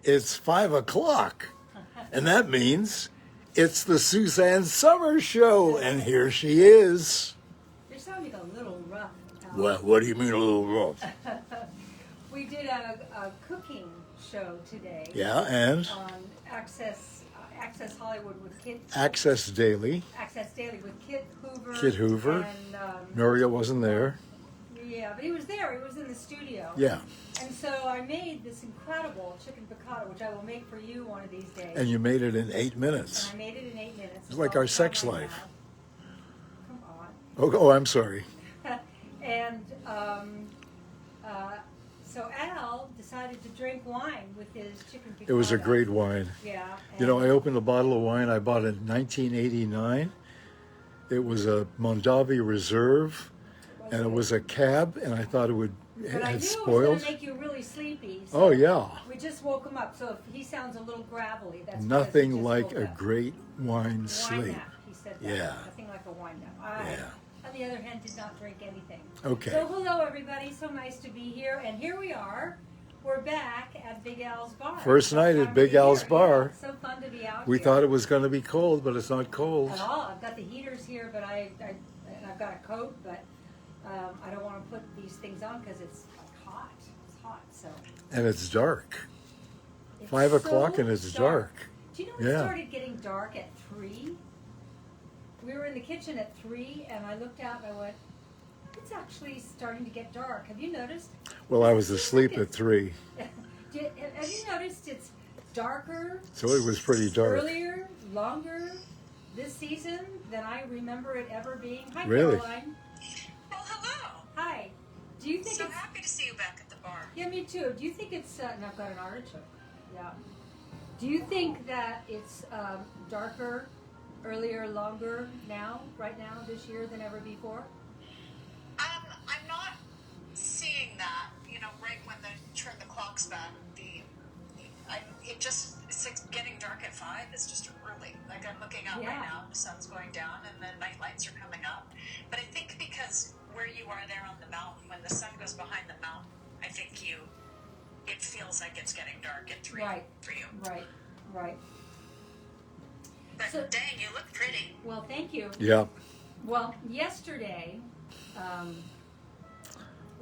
It's 5 o'clock. And that means it's the Suzanne Summer Show. And here she is. You're sounding a little rough, Al. What do you mean a little rough? We did a cooking show today. Yeah, and? On Access Hollywood with Kit. Access Daily. Access Daily with Kit Hoover. Kit Hoover. And Noria wasn't there. Yeah, but he was there. He was in the studio. Yeah. And so I made this incredible chicken piccata, which I will make for you one of these days. And you made it in 8 minutes. And I made it in 8 minutes. It's like our sex life. Come on. Oh, I'm sorry. And so Al decided to drink wine with his chicken piccata. It was a great wine. Yeah. You know, I opened a bottle of wine I bought in 1989. It was a Mondavi Reserve, and it was a cab, and I thought it had spoiled. But I knew it was going to make you really sleepy. So oh, yeah. We just woke him up, so if he sounds a little gravelly, that's nothing like a great wine sleep. Wine nap, he said that. Yeah. Nothing like a wine nap. Yeah. On the other hand, did not drink anything. Okay. So hello, everybody. So nice to be here. And here we are. We're back at Big Al's Bar. First night at Big Al's Bar. Yeah, so fun to be out We here. thought it was going to be cold, but it's not cold. At all. I've got the heaters here, but and I've got a coat, but I don't want to put these things on because it's hot. It's hot, so. And it's dark. It's 5 so o'clock and it's dark. Do you know it started getting dark at 3? We were in the kitchen at 3, and I looked out and I went, it's actually starting to get dark. Have you noticed? Well, I was asleep at 3. Have you noticed it's darker? So it was pretty dark. Earlier, longer this season than I remember it ever being. Hi, really? Caroline. Well, hello. Hi. Do you think so happy to see you back at the bar. Yeah, me too. Do you think it's, and I've got an artichoke. Yeah. Do you think that it's darker, earlier, longer now, right now, this year than ever before? I'm not seeing that. You know, right when they turn the clocks back, it's getting dark at 5. It's just early. Like I'm looking out right now, the sun's going down, and the night lights are coming up. But I think because where you are there on the mountain, when the sun goes behind the mountain, I think it feels like it's getting dark at 3 for you. Right. But so, dang, you look pretty. Well, thank you. Yeah. Well, yesterday,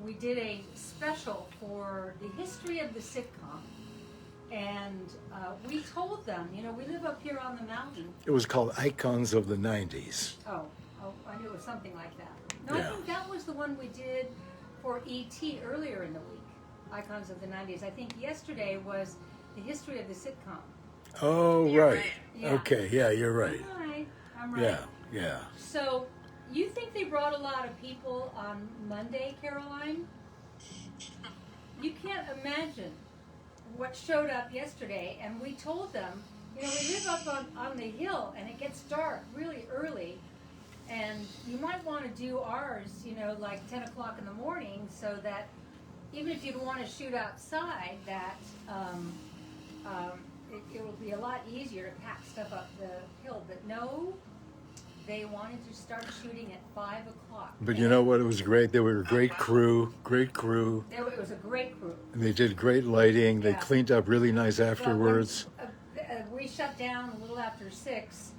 we did a special for the history of the sitcom. And we told them, you know, we live up here on the mountain. It was called Icons of the 90s. Oh, I knew it was something like that. No, yeah. I think that was the one we did for E.T. earlier in the week, Icons of the 90s. I think yesterday was the history of the sitcom. Oh, you're right. Yeah. Okay, yeah, you're right. I'm right. Yeah. So, you think they brought a lot of people on Monday, Caroline? You can't imagine what showed up yesterday, and we told them, you know, we live up on the hill, and it gets dark really early, and you might want to do ours, you know, like 10 o'clock in the morning, so that even if you don't want to shoot outside, that it will be a lot easier to pack stuff up the hill. But no, they wanted to start shooting at 5 o'clock. But you know what? It was great. They were a great crew. It was a great crew. And they did great lighting. They cleaned up really nice afterwards. Well, we shut down a little after 6,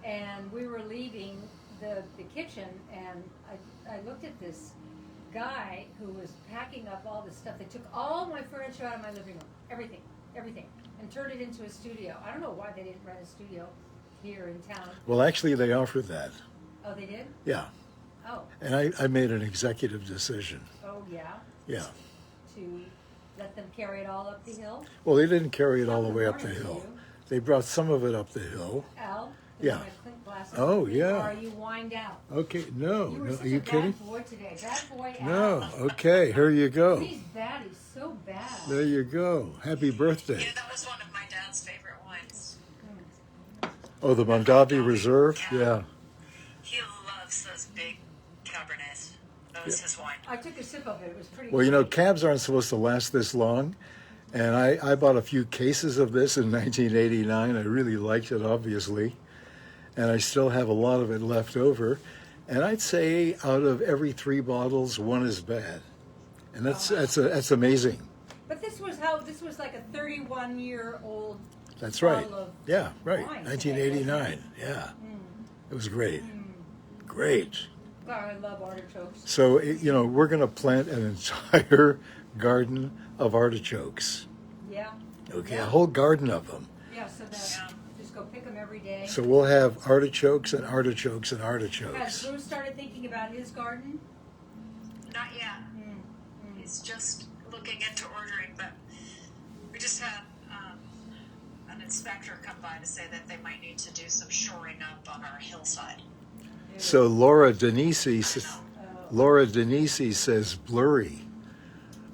and we were leaving the kitchen, and I looked at this guy who was packing up all the stuff. They took all my furniture out of my living room, everything, and turned it into a studio. I don't know why they didn't rent a studio here in town. Well, actually, they offered that. Oh, they did? Yeah. Oh. And I made an executive decision. Oh, yeah? Yeah. To let them carry it all up the hill? Well, they didn't carry it all the way up the hill. They brought some of it up the hill. Al? Yeah. Oh, yeah. Or are you wined out? Okay, no. You were such are you a kidding? Bad boy today. Bad boy Al. No, okay, here you go. He's bad. He's so bad. There you go. Happy birthday. Yeah, that was one of my dad's favorite wines. Oh, the Mondavi Reserve? Yeah. He loves those big Cabernets. That was his wine. I took a sip of it. It was pretty Well, you know, good. cabs aren't supposed to last this long. And I bought a few cases of this in 1989. I really liked it, obviously. And I still have a lot of it left over. And I'd say out of every 3 bottles, 1 is bad. And that's amazing. But this was like a 31-year-old. That's right. bottle of Yeah, right. wine 1989. Yeah. It was great. Great. God, I love artichokes. So, we're going to plant an entire garden of artichokes. Yeah. Okay, Yeah. a whole garden of them. Yeah, so that just go pick them every day. So we'll have artichokes and artichokes and Has artichokes. Bruce started thinking about his garden? Not yet. He's just looking into ordering, but we just had an inspector come by to say that they might need to do some shoring up on our hillside. So Laura Denisi says blurry.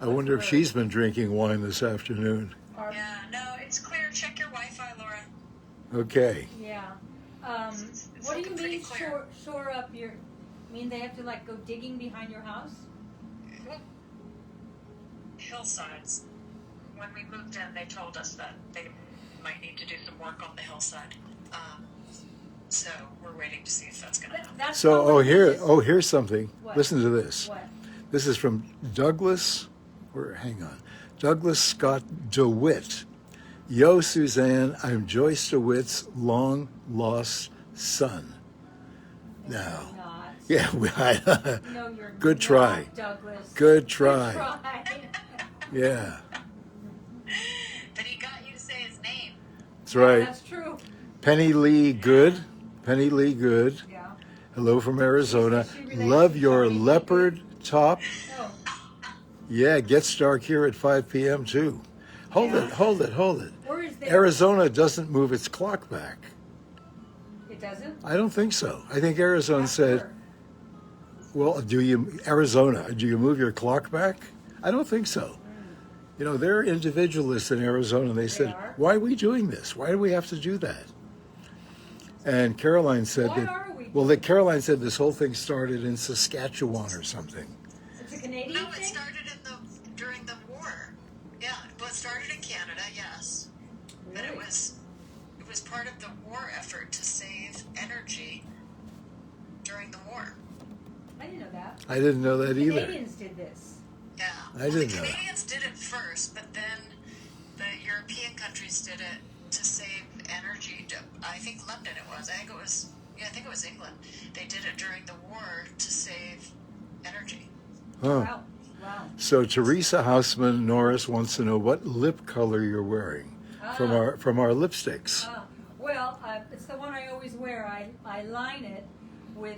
I wonder if she's been drinking wine this afternoon. Yeah, no, it's clear. Check your Wi-Fi, Laura. Okay. Yeah. It's What do you looking pretty mean clear. shore up your? Mean they have to like go digging behind your house? Hillsides. When we moved in, they told us that they might need to do some work on the hillside. So we're waiting to see if that's going to happen. That's So, probably just- here's something. What? Listen to this. What? This is from Douglas Scott DeWitt. Yo, Suzanne, I'm Joyce DeWitt's long-lost son. Now, Not. yeah, No, you're Good not, try. Douglas. Good try. Good try. Yeah, But he got you to say his name. that's right. That's true. Penny Lee Good. Penny Lee Good. Yeah. Hello from Arizona. She relates Love to your Charlie leopard top. Oh, Yeah, it gets dark here at 5 p.m. too. Hold Yeah. it, hold it, hold it. where is there? Arizona doesn't move its clock back. It doesn't. I don't think so. I think Arizona said, Sure. well, do you move your clock back? I don't think so. They're individualists in Arizona. They said, are? why are we doing this? Why do we have to do that? And Caroline said Why that, are we well, that Caroline said this whole thing started in Saskatchewan or something. It's a Canadian No, it thing. started during the war. Yeah, well, it started in Canada, yes, but it Really? was part of the war effort to save energy during the war. I didn't know that. I didn't know that either. Canadians did this. Yeah, I didn't the know that. Canadians did it first, but then the European countries did it to save energy. I think London it was. I think it was England. They did it during the war to save energy. Huh. Wow. Wow. So Teresa Hausman Norris wants to know what lip color you're wearing from our lipsticks. Well, it's the one I always wear. I line it with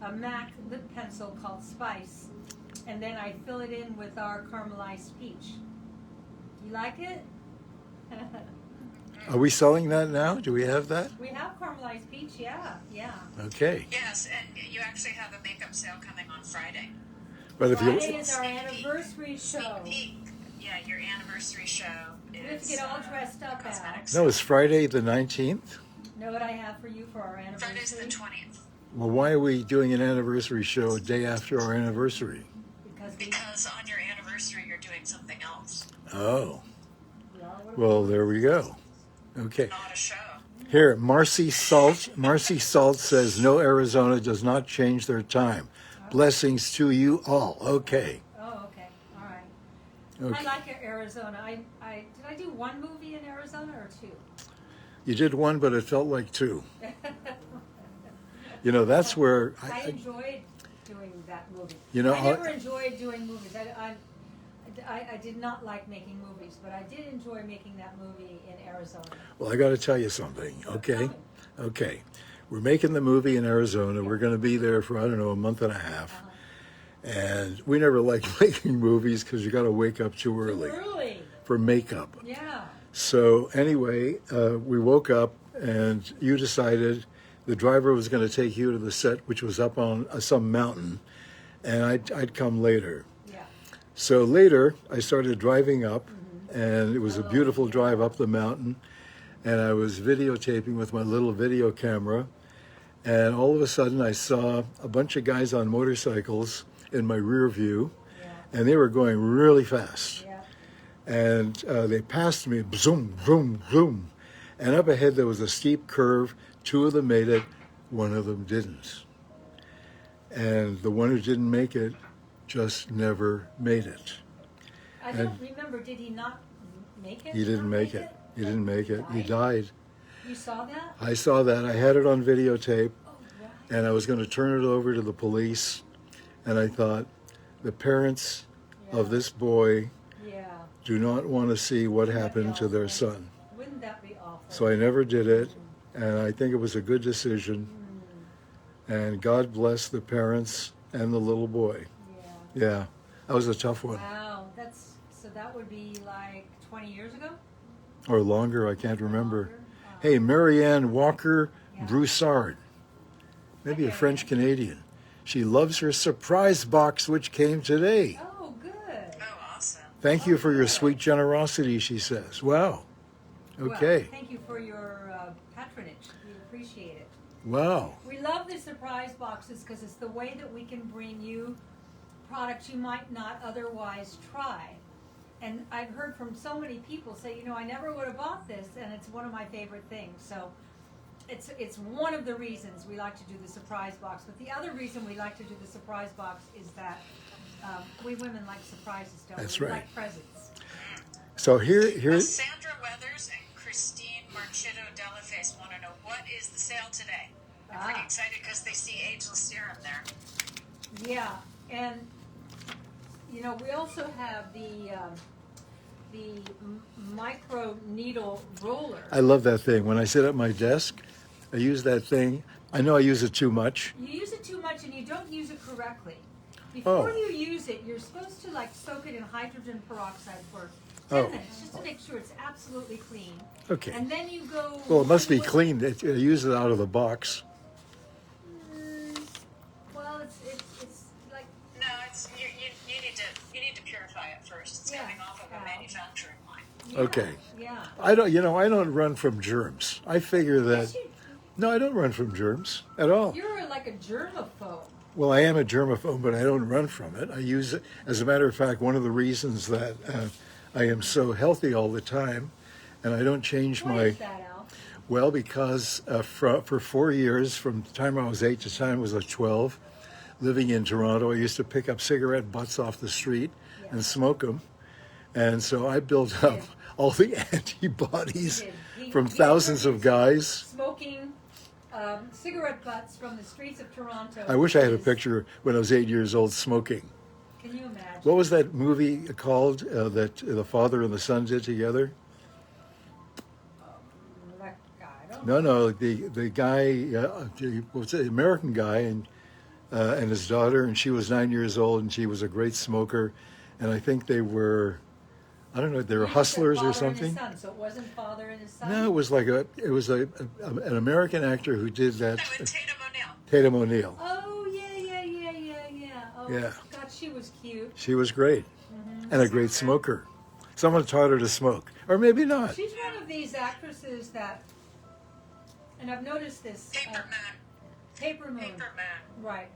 a MAC lip pencil called Spice, and then I fill it in with our caramelized peach. You like it? Are we selling that now? Do we have that? We have caramelized peach, yeah. Okay. Yes, and you actually have a makeup sale coming on Friday. But if Friday you is our anniversary show. Sneak peek. Yeah, your anniversary show is. We have to get all dressed up now. cosmetics. no, it's Friday the 19th. Know what I have for you for our anniversary? Friday's the 20th. Well, why are we doing an anniversary show a day after our anniversary? Because on your anniversary you're doing something else, Oh, we are what well, there we go. Okay. not a show. Here, Marcy Salt says, no, Arizona does not change their time. Blessings to you all. Okay. Oh, okay. All right. I Okay. like Arizona. Did I do one movie in Arizona or two? You did one, but it felt like two. That's where I enjoyed doing that movie. You know, I never enjoyed doing movies. I did not like making movies, but I did enjoy making that movie in Arizona. well, I got to tell you something. Okay. Okay. We're making the movie in Arizona. We're going to be there for, I don't know, a month and a half. And we never liked making movies because you got to wake up too early Early. for makeup. Yeah. So anyway, we woke up and you decided the driver was going to take you to the set, which was up on some mountain, and I'd come later. Yeah. So later, I started driving up, and it was a beautiful drive up the mountain, and I was videotaping with my little video camera, and all of a sudden I saw a bunch of guys on motorcycles in my rear view, Yeah. and they were going really fast. Yeah. And they passed me, zoom, zoom, zoom. And up ahead there was a steep curve. Two of them made it, one of them didn't. And the one who didn't make it just never made it. I don't remember. Did he not make it? He didn't make it. He didn't make it. He died. You saw that? I saw that. I had it on videotape, Oh, right. and I was going to turn it over to the police, and I thought, the parents of this boy Yeah. do not want to see what Wouldn't that be happened to their awful? son. Wouldn't that be awful? So I never did it, and I think it was a good decision. And God bless the parents and the little boy. Yeah. Yeah, that was a tough one. Wow. So that would be like 20 years ago? Or longer, I can't remember. Longer? Hey, Maryanne Walker Yeah. Broussard, maybe a Okay. French Canadian. She loves her surprise box, which came today. Oh, good. Oh, awesome. Thank you for your sweet generosity, she says. Wow. Okay. Well, thank you for your patronage. We appreciate it. Wow. We love the surprise boxes because it's the way that we can bring you products you might not otherwise try. And I've heard from so many people say, I never would have bought this, and it's one of my favorite things. So it's one of the reasons we like to do the surprise box. But the other reason we like to do the surprise box is that we women like surprises, don't we? That's We right. like presents. So here's Sandra Weathers and Christine Marchito Delaface want to know, what is the sale today? I'm pretty excited because they see ageless serum there. Yeah, and we also have the micro needle roller. I love that thing. When I sit at my desk, I use that thing. I know I use it too much. You use it too much and you don't use it correctly. Before Oh. you use it, you're supposed to soak it in hydrogen peroxide for 10 Oh. minutes just to make sure it's absolutely clean. Okay. And then you go. Well, it must be clean. I use it out of the box. Well, it's like. No, it's you need to purify it first. It's Yeah, coming off of a yeah. manufacturing line. Yeah, Okay. Yeah. I don't run from germs. I figure that. No, I don't run from germs at all. You're like a germaphobe. Well, I am a germaphobe, but I don't run from it. I use it. As a matter of fact, one of the reasons that I am so healthy all the time, and I don't change Why my. is that, Al? Well, because for 4 years, from the time I was 8 to the time I was 12, living in Toronto, I used to pick up cigarette butts off the street and smoke them. And so I built up all the antibodies from thousands of guys. Smoking cigarette butts from the streets of Toronto. I wish I had a picture when I was 8 years old smoking. Can you imagine? What was that movie called that the father and the son did together? That guy, I don't know. No, the guy, what's the American guy, and his daughter, and she was 9 years old, and she was a great smoker, and I think they were, I don't know, they were You said hustlers or father and his something. son, so it wasn't father and his son? No, it was an American actor who did that. No, with Tatum O'Neill. Tatum O'Neill. Oh, yeah. Oh, Yeah. God, she was cute. She was great, and a great smoker. Someone taught her to smoke, or maybe not. She's one of these actresses that, and I've noticed this. Paper Man. Paper Moon. Paper Man. Right.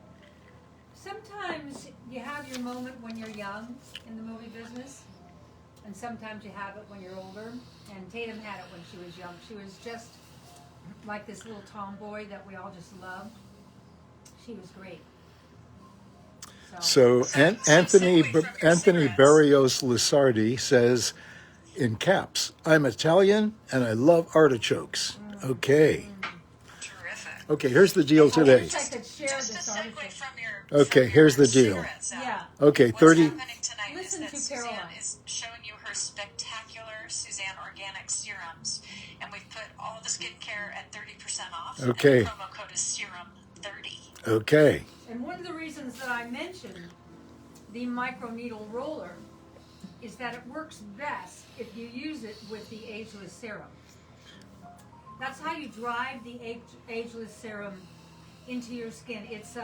Sometimes you have your moment when you're young in the movie business, and sometimes you have it when you're older. And Tatum had it when she was young. She was just like this little tomboy that we all just loved. She was great. So Anthony segue from your Anthony cigarettes. Barrios Lusardi says, in caps, "I'm Italian and I love artichokes." Okay. Terrific. Okay, here's the deal I today. wish I could share Just a this segue article. from your Okay, from here's your the deal. cigarettes out. Yeah. Okay, What's 30. happening tonight Listen is to that Suzanne Caroline. is showing you her spectacular Suzanne organic serums, and we've put all the skincare at 30% off. Okay. And the promo code is serum30. Okay. And one of the reasons that I mentioned the microneedle roller is that it works best if you use it with the ageless serum. That's how you drive the ageless serum into your skin. It's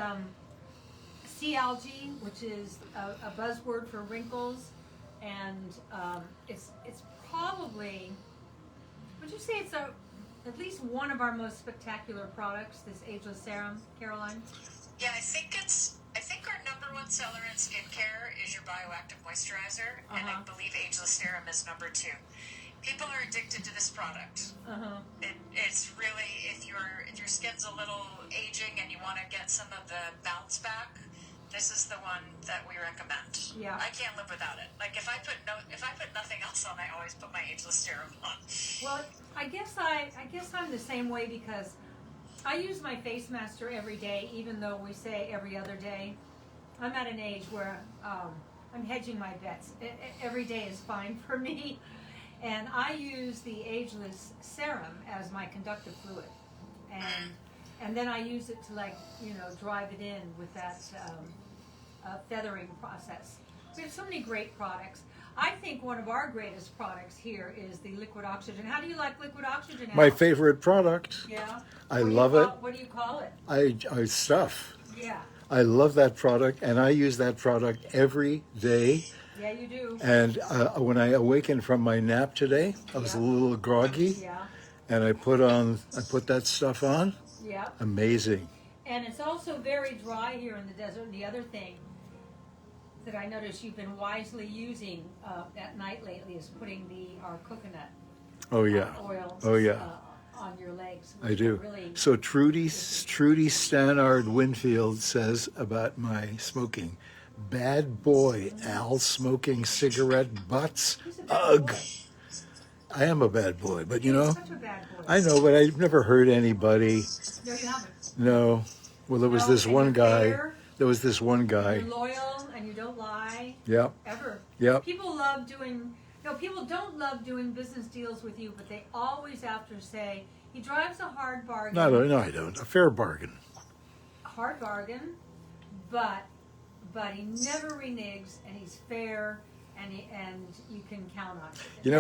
sea algae, which is a buzzword for wrinkles, and it's probably, would you say it's at least one of our most spectacular products, this ageless serum, Caroline? Yeah, I think our number one seller in skincare is your bioactive moisturizer, and I believe ageless serum is number 2. People are addicted to this product. It's really, if your skin's a little aging and you want to get some of the bounce back, This is the one that we recommend. Yeah. I can't live without it. Like if I put nothing else on, I always put my ageless serum on. Well, I guess I'm the same way because I use my face master every day, even though we say every other day. I'm at an age where I'm hedging my bets. Every day is fine for me, and I use the ageless serum as my conductive fluid, and then I use it to drive it in with that feathering process. We have so many great products. I think one of our greatest products here is the liquid oxygen. How do you like liquid oxygen, Al? My favorite product. Yeah. I love it. What do you call it? I stuff. Yeah. I love that product, and I use that product every day. Yeah, you do. And when I awakened from my nap today, I was a little groggy, Yeah. and I put that stuff on. Yeah. Amazing. And it's also very dry here in the desert. And the other thing that I noticed you've been wisely using at night lately is putting our coconut Oh yeah. oil Oh yeah. on your legs. I which do. are Really, So Trudy Stannard Winfield says about my smoking, bad boy, Al, smoking cigarette butts. Who's a bad Ugh. boy? I am a bad boy, but you You're know, such a bad boy. I know, but I've never hurt anybody. No, you haven't. No. Well, there was No, this and one you're guy. fair, There was this one guy. You're loyal and you don't lie Yep. ever. Yep. People love doing. No, people don't love doing business deals with you, but they always after say he drives a hard bargain. No, I don't. A fair bargain. A hard bargain, but he never reneges, and he's fair, and you can count on it. They're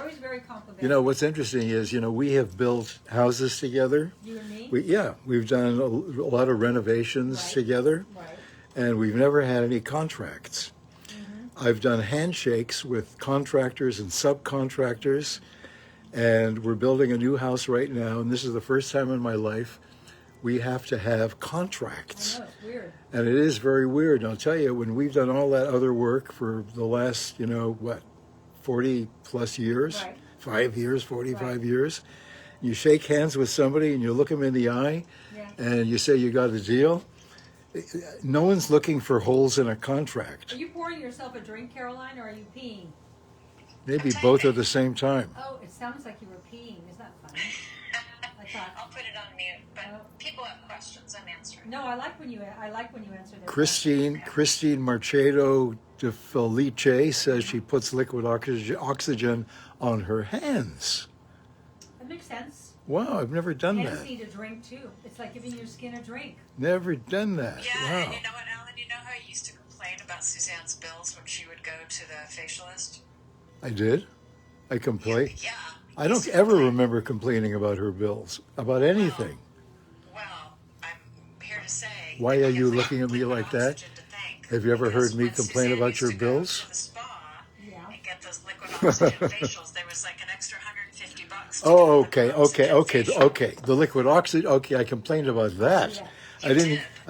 always very complimentary. You know what's interesting is we have built houses together. You and me. We've done a lot of renovations Right. together, Right. and we've never had any contracts. I've done handshakes with contractors and subcontractors, and we're building a new house right now, and this is the first time in my life we have to have contracts. I know, it's weird. And it is very weird. And I'll tell you, when we've done all that other work for the last, 40 plus years, Right. 5 years, 45 Right. years, you shake hands with somebody and you look them in the eye Yeah. and you say you got a deal. No one's looking for holes in a contract. Are you pouring yourself a drink, Caroline, or are you peeing? Maybe both at the same time. Oh, it sounds like you were peeing. Is that funny? I thought. I'll put it on mute, but Oh. people have questions. I'm answering. No, I like when you answer their Christine Marchedo de Felice says she puts liquid oxygen on her hands. That makes sense. Wow, I've never done Hands that. need a drink too. It's like giving your skin a drink. Never done that. Yeah, Wow. and you know what, Alan? You know how I used to complain about Suzanne's bills when she would go to the facialist? I did. I complain. Yeah. I don't ever remember complaining about her bills, about anything. Well, I'm here to say. Why that are we you have looking at me liquid like that? oxygen to thank, Have you ever because heard me when complain Suzanne about used your to go bills? to the spa Yeah. and get those liquid oxygen facials, there was like an extra $150. to Oh, get the okay. liquid oxygen facial. The liquid oxygen. Okay, I complained about that. Yeah. I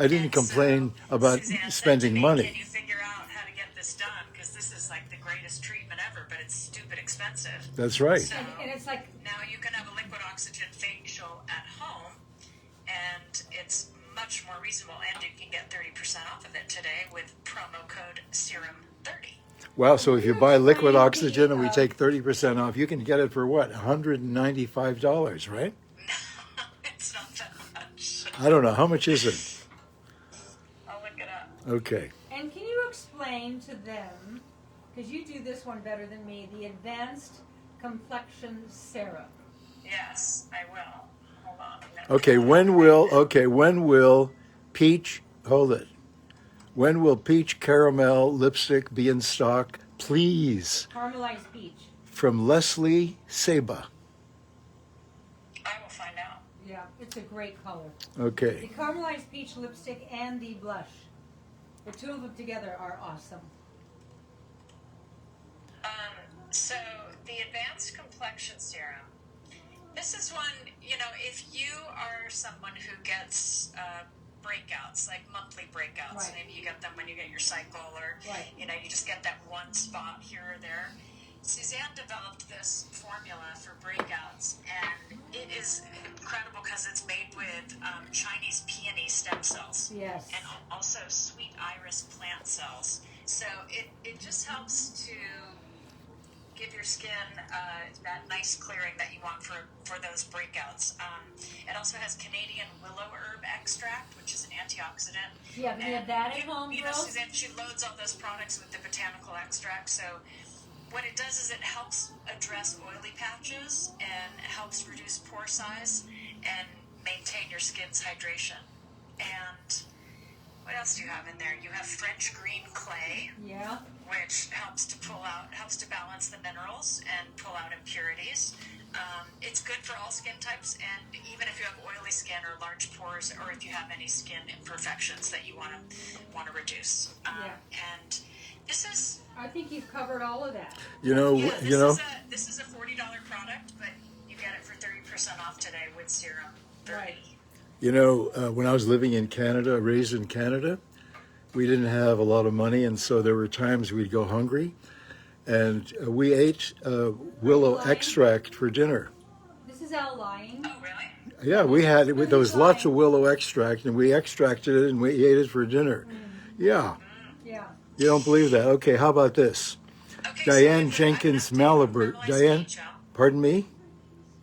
didn't And complain so about Suzanne said spending to me, money. Can you figure out how to get this done? Because this is like the greatest treatment ever, but it's stupid expensive. That's right. So And it's like now you can have a liquid oxygen facial at home, and it's much more reasonable, and you can get 30% off of it today with promo code SERUM30. Wow, so if you buy liquid explain oxygen and we the, take 30% off, you can get it for what? $195, right? No, it's not that much. I don't know. How much is it? I'll look it up. Okay. And can you explain to them, because you do this one better than me, the advanced complexion serum? Yes, I will. Hold on. Okay, when will peach, hold it. When will peach caramel lipstick be in stock, please? Caramelized peach. From Leslie Saba. I will find out. Yeah, it's a great color. The Okay. caramelized peach lipstick and the blush. The two of them together are awesome. So the advanced complexion serum. This is one, if you are someone who gets breakouts, like monthly breakouts, Right. maybe you get them when you get your cycle, or Right. you just get that one spot here or there. Suzanne developed this formula for breakouts, and it is incredible because it's made with Chinese peony stem cells. Yes. And also sweet iris plant cells. So it just helps to give your skin that nice clearing that you want for those breakouts. It also has Canadian willow herb extract, which is an antioxidant. Yeah, we have that at home, You know, girls. Suzanne, she loads all those products with the botanical extract. So what it does is it helps address oily patches and helps reduce pore size and maintain your skin's hydration. And what else do you have in there? You have French green clay. Yeah. Which helps to balance the minerals and pull out impurities. It's good for all skin types, and even if you have oily skin or large pores, or if you have any skin imperfections that you want to reduce. And this is. I think you've covered all of that. This is a $40 product, but you get it for 30% off today with serum 30. Right. You know, when I was living in Canada, raised in Canada, we didn't have a lot of money, and so there were times we'd go hungry, and we ate willow extract for dinner. This is outlying. Oh, really? Yeah, there was lots of willow extract, and we extracted it and we ate it for dinner. Yeah. Yeah. You don't believe that? Okay, how about this? Okay, Diane so Jenkins I have to Malibert. normalize Diane, peach out. pardon me?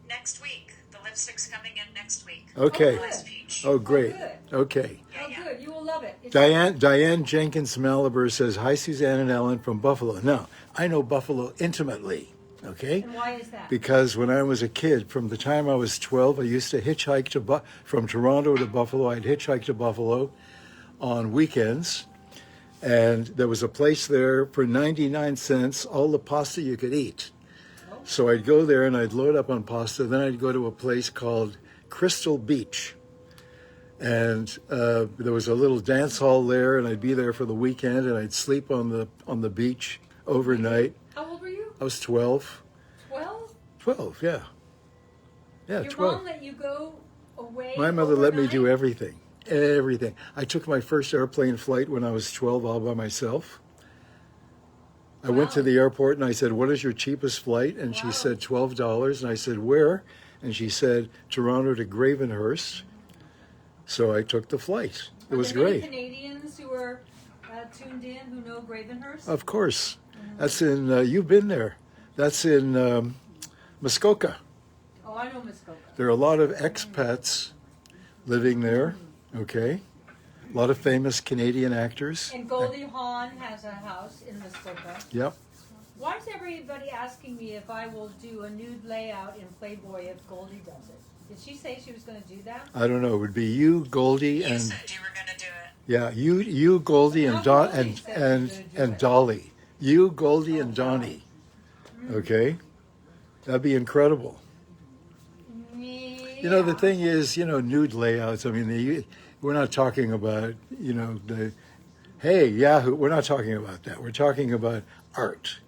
Next week. The lipstick's coming in next week. Okay. Normalized peach. Oh, great. good. Okay. Oh, good. You will love it. It's Diane Jenkins Malibert says, "Hi, Suzanne and Ellen from Buffalo." Now, I know Buffalo intimately, okay? And why is that? Because when I was a kid, from the time I was 12, I used to hitchhike from Toronto to Buffalo. I'd hitchhike to Buffalo on weekends, and there was a place there for 99 cents, all the pasta you could eat. So I'd go there and I'd load up on pasta. Then I'd go to a place called Crystal Beach. And there was a little dance hall there, and I'd be there for the weekend, and I'd sleep on the beach overnight. How old were you? I was 12. 12? 12, yeah. Yeah, Your 12. mom let you go away? My mother let me do overnight? everything. Everything. I took my first airplane flight when I was 12 all by myself. I went to the airport and I said, "What is your cheapest flight?" And she said $12. And I said, "Where?" And she said, "Toronto to Gravenhurst." So I took the flight. It was Are there many great. Canadians who are tuned in who know Gravenhurst? Of course. That's in, you've been there. That's in Muskoka. Oh, I know Muskoka. There are a lot of expats living there, okay? A lot of famous Canadian actors. And Goldie Hawn has a house in Muskoka. Yep. Why is everybody asking me if I will do a nude layout in Playboy if Goldie does it? Did she say she was going to do that? I don't know. It would be you, Goldie, You and said you were going to do it. yeah, you, Goldie, and Now Don, Goldie said she was gonna do and it. Dolly. You, Goldie, and Donnie. Okay, that'd be incredible. You know, the thing is, nude layouts. I mean, we're not talking about, hey, Yahoo. We're not talking about that. We're talking about art.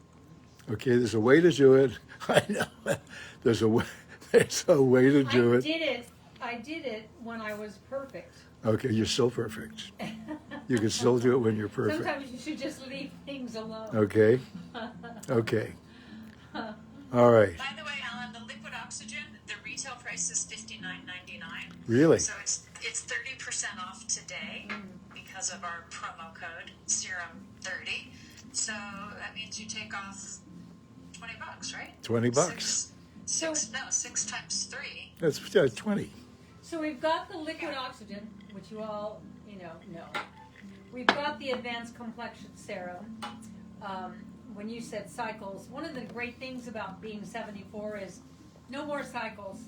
Okay, there's a way to do it. I know. There's a way. There's a way to do it. I did it when I was perfect. Okay, you're still perfect. You can still do it when you're perfect. Sometimes you should just leave things alone. Okay. Okay. All right. By the way, Alan, the liquid oxygen, the retail price is $59.99. Really? So it's 30% off today because of our promo code Serum30. So that means you take off $20, right? $20. Six times 3. That's 20. So we've got the liquid oxygen, which you all, know. We've got the advanced complexion serum. When you said cycles, one of the great things about being 74 is no more cycles.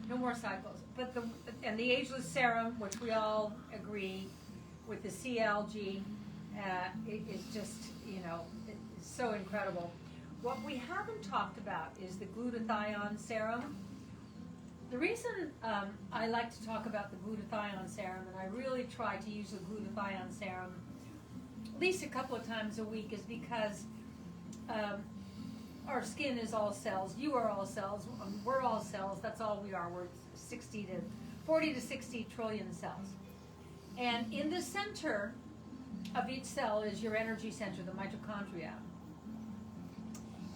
No more cycles. But the ageless serum, which we all agree with the CLG, it is just, it's so incredible. What we haven't talked about is the glutathione serum. The reason I like to talk about the glutathione serum, and I really try to use the glutathione serum at least a couple of times a week, is because our skin is all cells. You are all cells. We're all cells. That's all we are. We're 40 to 60 trillion cells. And in the center of each cell is your energy center, the mitochondria.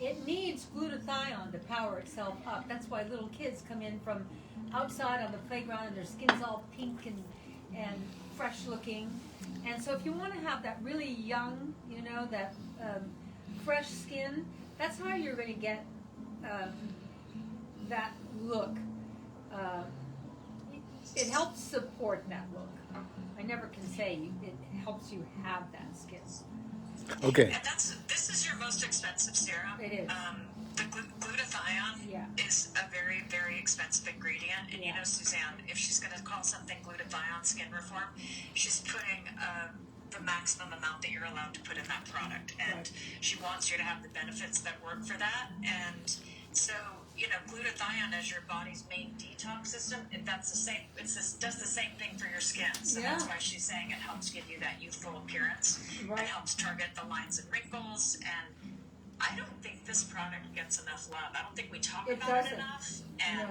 it needs glutathione to power itself up. That's why little kids come in from outside on the playground and their skin's all pink and fresh looking. And so if you want to have that really young, you know, that fresh skin, that's how you're going to get that look. It helps support that look. I never can say it helps you have that skin. Okay. And this is your most expensive serum. It is. The glutathione is a very, very expensive ingredient. And you know, Suzanne, if she's going to call something glutathione skin reform, she's putting the maximum amount that you're allowed to put in that product. And she wants you to have the benefits that work for that. And so, you know, glutathione as your body's main detox system, that's the same. Does the same thing for your skin. So that's why she's saying it helps give you that youthful appearance. It helps target the lines and wrinkles. And I don't think this product gets enough love. I don't think we talk about it enough. And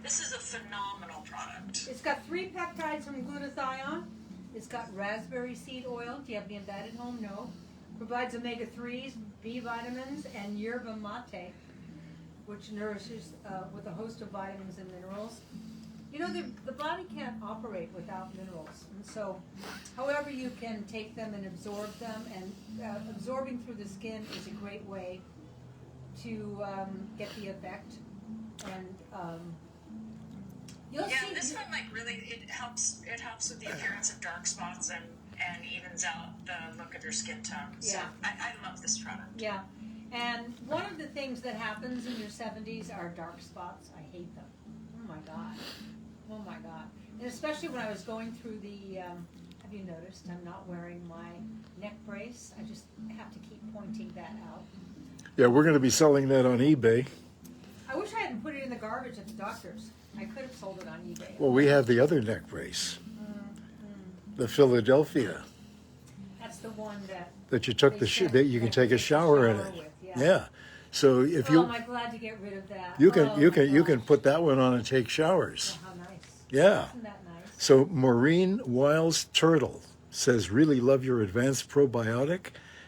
this is a phenomenal product. It's got 3 peptides from glutathione. It's got raspberry seed oil. Do you have any of that at home? No. Provides omega-3s, B vitamins, and yerba mate, which nourishes with a host of vitamins and minerals. You know, the body can't operate without minerals. And so, however you can take them and absorb them, and absorbing through the skin is a great way to get the effect. And you'll see this one, like, really, it helps with the appearance of dark spots and evens out the look of your skin tone. So I love this product. Yeah. And one of the things that happens in your 70s are dark spots. I hate them. Oh my God. Oh my God. And especially when I was going through the, have you noticed I'm not wearing my neck brace? I just have to keep pointing that out. Yeah, we're going to be selling that on eBay. I wish I hadn't put it in the garbage at the doctor's. I could have sold it on eBay. Well, we have the other neck brace, the Philadelphia, That's the one that you took that you can take a shower in it. with. Yeah. So if you am I glad to get rid of that. you can put that one on and take showers. Oh, how nice. Yeah. Isn't that nice? So Maureen Wiles Turtle says, really love your advanced probiotic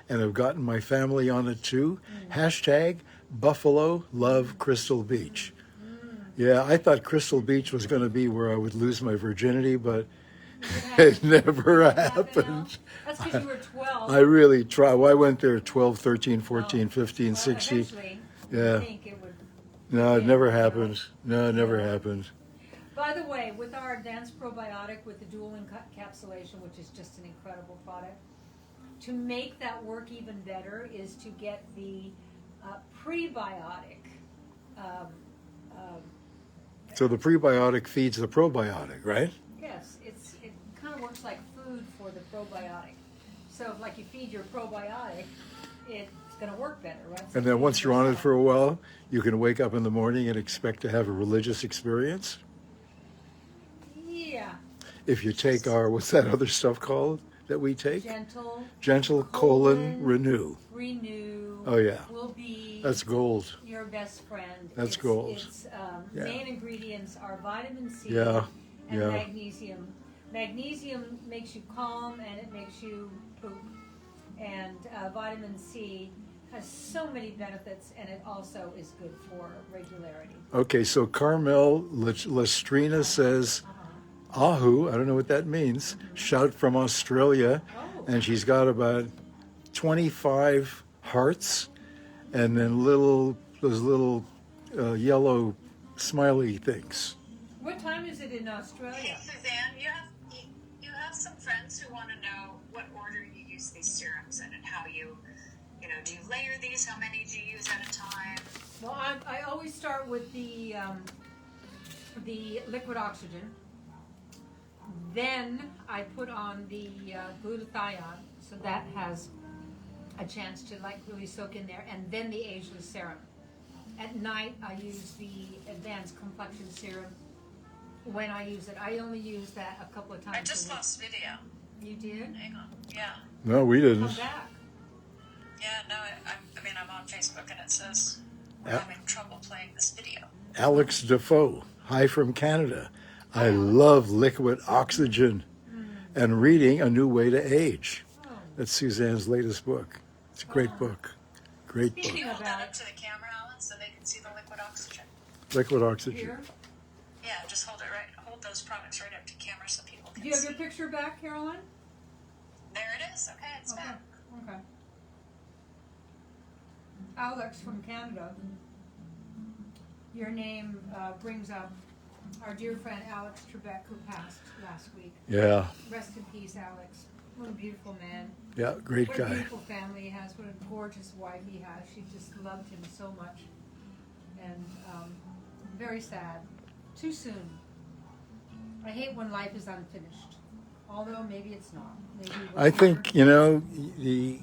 and have gotten my family on it too. Hashtag Buffalo Love Crystal Beach. Yeah, I thought Crystal Beach was going to be where I would lose my virginity, but it never happened. That's because you were 12. I really tried. Well, I went there 12, 13, 14, 15, Well, 16. eventually, Yeah. I think it would. No, it never happened. No, it never happened. By the way, with our advanced probiotic with the dual encapsulation, which is just an incredible product, to make that work even better is to get the prebiotic. So the prebiotic feeds the probiotic, right? Yes, it kind of works like food for the probiotic. So, like you feed your probiotic, it's going to work better, right? So And then once you're on it for a while, you can wake up in the morning and expect to have a religious experience. Yeah. If you take our, what's that other stuff called that we take? Gentle colon renew. Renew. Oh, yeah. Will be. That's gold. Your best friend. That's gold. Its main ingredients are vitamin C Yeah. and Yeah. magnesium. Magnesium makes you calm and it makes you poop. And vitamin C has so many benefits, and it also is good for regularity. Okay, so Carmel Lestrina says, Ahu, I don't know what that means, shout from Australia, and she's got about 25 hearts, and then those little yellow smiley things. What time is it in Australia? Hey, Suzanne, you have some friends who want to know what order you use these serums in and how you do you layer these? How many do you use at a time? Well, I always start with the liquid oxygen. Then I put on the glutathione, so that has a chance to like really soak in there, and then the ageless serum. At night, I use the advanced complexion serum. When I use it, I only use that a couple of times. I just lost video. You did? Hang on. Yeah. No, we didn't. Come back. Yeah, no, I'm on Facebook and it says we're having trouble playing this video. Alex Defoe, hi from Canada. I love liquid oxygen and reading A New Way to Age. That's Suzanne's latest book. It's a great book. Great Can book. you hold About that it. up to the camera, Alan, so they can see the liquid oxygen? Liquid oxygen. Here. Yeah, just hold it right. Hold those products right up to camera so people can Do you have see. your picture back, Caroline? There it is. Okay, it's Okay. back. Okay. Alex from Canada. Your name brings up our dear friend Alex Trebek, who passed last week. Yeah, Rest in peace, Alex. What a beautiful man. yeah, great What a guy. beautiful family he has. What a gorgeous wife he has. She just loved him so much. And very sad. Too soon. I hate when life is unfinished. Although maybe it's not. Maybe it was I think, never- you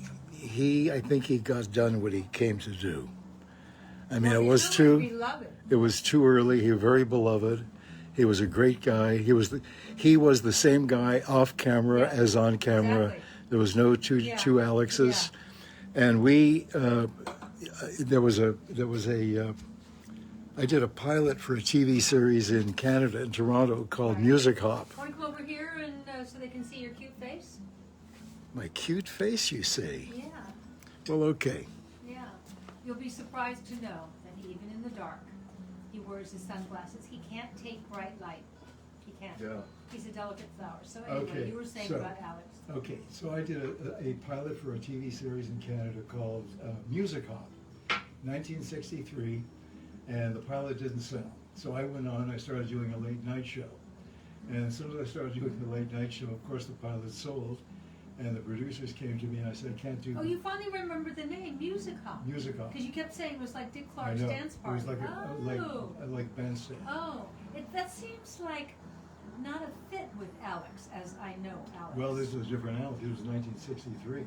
know, I think he got done what he came to do. I mean, Well, it he's was still too, beloved. it was too early. He was very beloved. He was a great guy. He was the same guy off camera Yeah, as on camera. exactly. There was no two Alexes, and I did a pilot for a TV series in Canada, in Toronto, called Right. Music Hop. Want to come over here and so they can see your cute face? My cute face, you say? Yeah, Well, okay. yeah. You'll be surprised to know that even in the dark, he wears his sunglasses. He can't take bright light. He can't. Yeah. He's a delicate flower. So anyway, Okay, you were saying so- about Alex. Okay, so I did a pilot for a TV series in Canada called Music Hop, 1963, and the pilot didn't sell. So I went on, I started doing a late night show. And as soon as I started doing the late night show, of course the pilot sold, and the producers came to me and I said, I can't do Oh, you finally remembered the name, Music Hop. Music Hop. Because you kept saying it was like Dick I Clark's know. dance It party. was like Oh. like bandstand. Oh, that seems like not a fit with Alex, as I know Alex. Well, this was different Alex. It was 1963.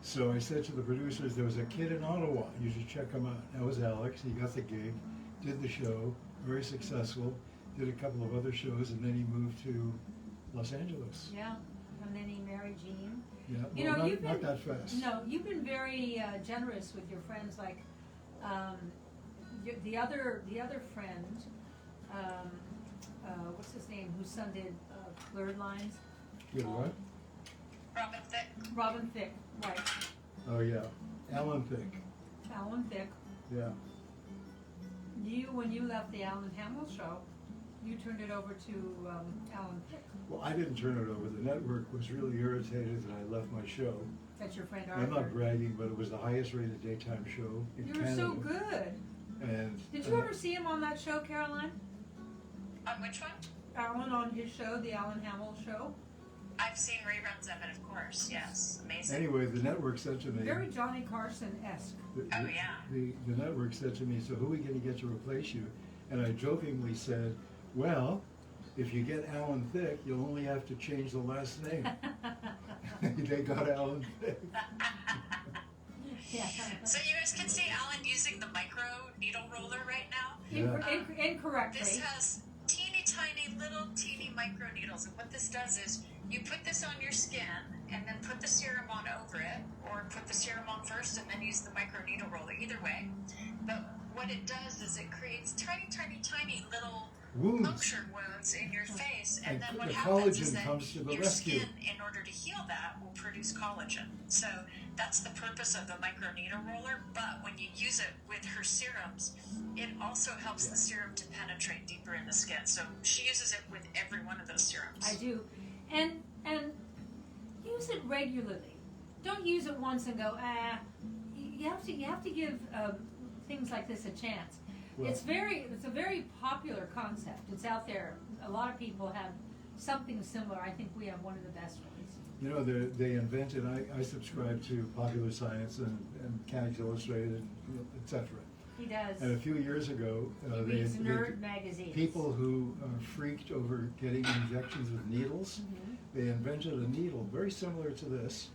So I said to the producers, there was a kid in Ottawa. You should check him out. That was Alex. He got the gig, did the show, very successful. Did a couple of other shows, and then he moved to Los Angeles. Yeah, and then he married Jean. Yeah, You well, know, you've not been- that fast. No, you've been very generous with your friends. Like the other friend, what's his name? Whose son did Blurred Lines? Good what? Robin Thicke. Robin Thicke, right? Oh yeah, Alan Thicke. Alan Thicke. Yeah. When you left the Alan Hamill show, you turned it over to Alan Thicke. Well, I didn't turn it over. The network was really irritated that I left my show. That's your friend Arthur. I'm not bragging, but it was the highest rated daytime show in You Canada. were so good. And Did you ever see him on that show, Caroline? On which one? Alan on his show, the Alan Hamill show. I've seen reruns of it, of course. Yes, amazing. Anyway, the network said to me. Very Johnny Carson-esque. Oh, yeah. The network said to me, so who are we going to get to replace you? And I jokingly said, well, if you get Alan Thicke, you'll only have to change the last name. They got Alan Thicke. Yeah. So you guys can see Alan using the micro needle roller right now. Incorrectly. This has teeny tiny little teeny micro needles, and what this does is you put this on your skin and then put the serum on over it, or put the serum on first and then use the micro needle roller, either way. But what it does is it creates tiny, tiny, tiny little Wounds. puncture wounds in your face, and And then the what happens is collagen that comes to the your rescue. skin, in order to heal that, will produce collagen. So that's the purpose of the micro needle roller. But when you use it with her serums, it also helps the serum to penetrate deeper in the skin. So she uses it with every one of those serums. I do. And use it regularly. Don't use it once and go, You have to give things like this a chance. Well- It's a very popular concept. It's out there. A lot of people have something similar. I think we have one of the best ones. You know, they invented, I subscribe to Popular Science and Mechanics Illustrated, etc. He does. And a few years ago, He reads nerd magazines. people who are freaked over getting injections with needles, they invented a needle very similar to this.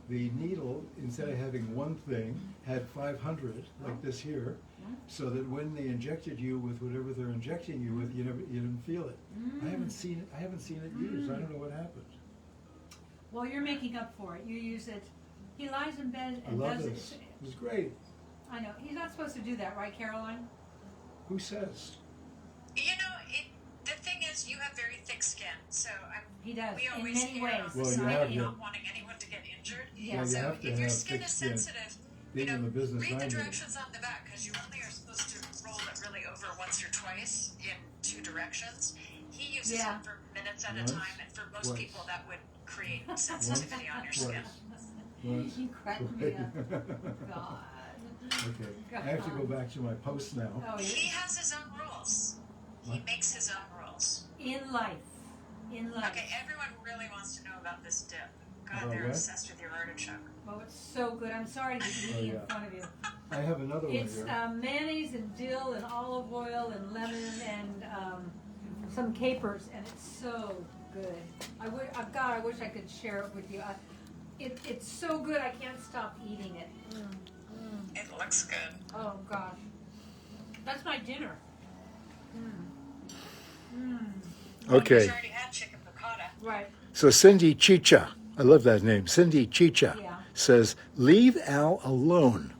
The needle, instead of having one thing, had 500, like this here, so that when they injected you with whatever they're injecting you with, you didn't feel it. I haven't seen it used. I don't know what happened. Well, you're making up for it. You use it. He lies in bed I and love does this. it. It was great. I know. He's not supposed to do that, right, Caroline? Who says? You know, the thing is, you have very thick skin, so He does, we in always many hear ways. of Well, you society have not to- wanting anyone to get injured. Yeah. Well, you So have to if your have skin thick is skin. sensitive, being in the business read I'm the in. directions on the back, because you only are supposed to roll it really over once or twice in 2 directions. He uses Yeah. it for minutes at Once, a time, and for most twice. people that would create sensitivity on your skin. Once. You cracked me up. God. Okay, I have to go back to my post now. Oh, He has his own rules. He What? makes his own rules. in life. In life. Okay, everyone really wants to know about this dip. God, About they're what? obsessed with your artichoke. Oh, it's so good. I'm sorry to be Oh, in yeah. front of you. I have another one It's here. mayonnaise and dill and olive oil and lemon and some capers, and it's so good. God, I wish I could share it with you. It's so good, I can't stop eating it. It looks good. Oh gosh, that's my dinner. Okay, He's already had chicken piccata. Right. so Cindy Chicha, I love that name, Cindy Chicha, Yeah. says, leave Al alone.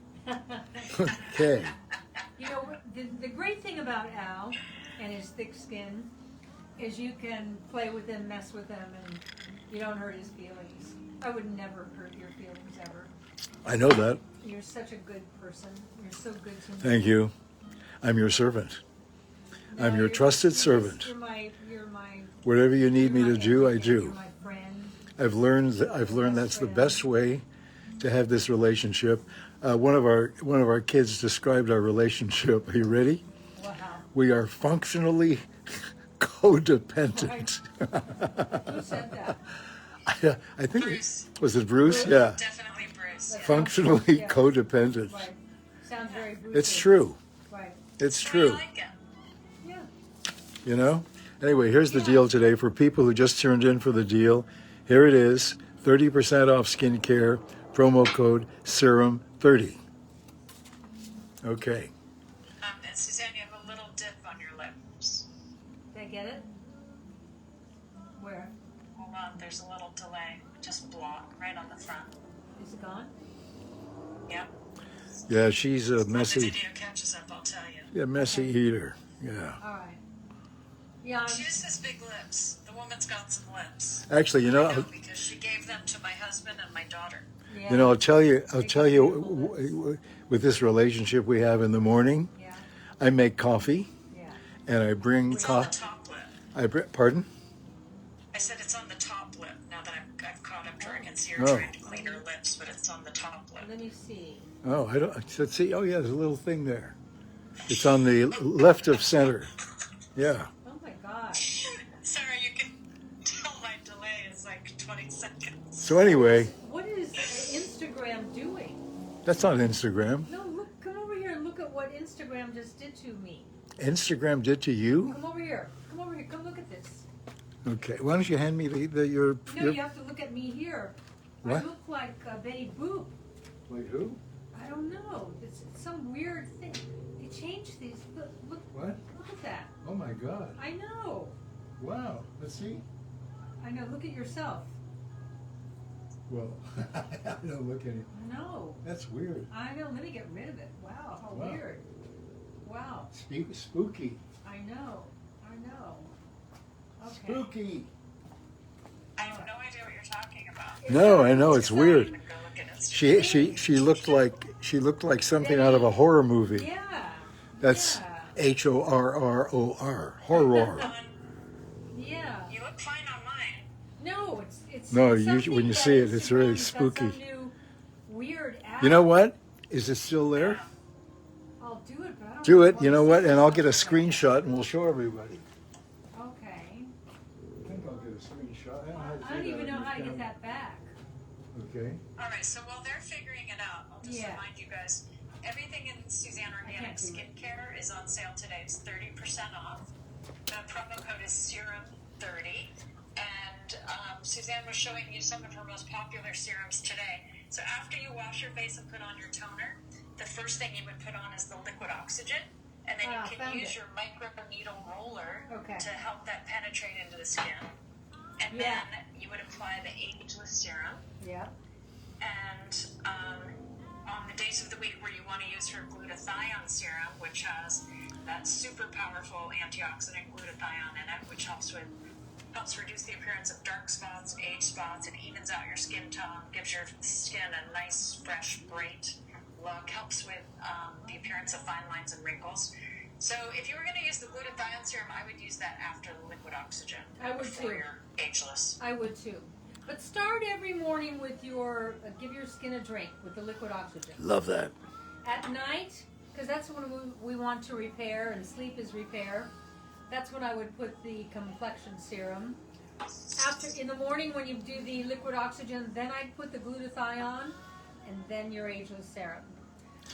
Okay, You know, the great thing about Al and his thick skin is you can play with him, mess with him, and you don't hurt his feelings. I would never hurt your feelings ever. I know that. You're such a good person. You're so good to me. Thank you. I'm your servant. No, I'm your you're- trusted you're servant. You're my Whatever you need me you're to my do, I everything. You're do. my friend. I've learned that's the best way to have this relationship. One of our kids described our relationship. Are you ready? Wow. We are functionally codependent. Who said that? I think Bruce. was it Bruce? Bruce? Yeah, Definitely Bruce. That's functionally Yeah. codependent. Right. Sounds very Bruce. It's true. Right. It's I true. like it. Yeah. You know? Anyway, here's the Yeah. deal today for people who just turned in for the deal. Here it is, 30% off skincare, promo code serum30. Okay. And Suzanne, you have a little dip on your lips. Did I get it? Where? Hold on, there's a little delay. Just block right on the front. Is it gone? Yep. Yeah, she's a When the messy, video catches up, I'll tell you. messy eater. Yeah. All right. Yeah. She just has big lips. The woman's got some lips. Actually, you I know know, because she gave them to my husband and my daughter. Yeah. you know, I'll tell you, with this relationship we have in the morning, Yeah. I make coffee Yeah. and I bring It's on the coffee. top lip. Pardon? I said it's on the top lip. Now that I've caught up to her, I can see her Oh. trying to clean her lips, but it's on the top lip. Let me see. Oh, I don't. Let's see. Oh, yeah, there's a little thing there. It's on the left of center. Yeah. Oh my gosh. Sarah, you can tell my delay is like 20 seconds. So anyway, What is Instagram doing? that's on Instagram. No, look. Come over here and look at what Instagram just did to me. Instagram did to you? Come over here. Come over here. Come look at this. Okay. Why don't you hand me your No, you have to look at me here. What? I look like Betty Boop. Like who? I don't know. It's some weird thing. They changed these. Look What? at that. Oh my God! I know. Wow. Let's see. I know. Look at yourself. Well, I don't look any. No. That's weird. I know. Let me get rid of it. Wow. How Wow. weird. Wow. Spooky. I know. I know. Okay. Spooky. I have no idea what you're talking about. No, I know it's Go weird. look at Instagram. She looked like something out of a horror movie. Yeah. That's Yeah. HORROR. Horror. Yeah. You look fine on mine. No, it's No, something when you that see it, it's really Instagram's got some spooky. new weird app. You know what? Is it still there? I'll do it, but I don't Do know it. You know what? And I'll get a it's about. screenshot and we'll show everybody. Okay. I think I'll get a screenshot. I don't even know how to get that back. Okay. All right, so while they're figuring it out, I'll just Yeah. remind you guys, everything in Suzanne Organic can't do it. Skincare is on sale today. It's 30% off. The promo code is serum30. And Suzanne was showing you some of her most popular serums today. So after you wash your face and put on your toner, the first thing you would put on is the liquid oxygen. And then you can found use it. your micro needle roller Okay. to help that penetrate into the skin. And Yeah. then you would apply the ageless serum. Yeah. And on the days of the week where you want to use her glutathione serum, which has that super powerful antioxidant glutathione in it, which helps reduce the appearance of dark spots, age spots, and evens out your skin tone, gives your skin a nice, fresh, bright look, helps with the appearance of fine lines and wrinkles. So if you were going to use the glutathione serum, I would use that after the liquid oxygen. I would before too. you're ageless. I would too. But start every morning with your, give your skin a drink with the liquid oxygen. Love that. At night, because that's when we want to repair, and sleep is repair, that's when I would put the complexion serum. After, in the morning when you do the liquid oxygen, then I'd put the glutathione, and then your ageless serum.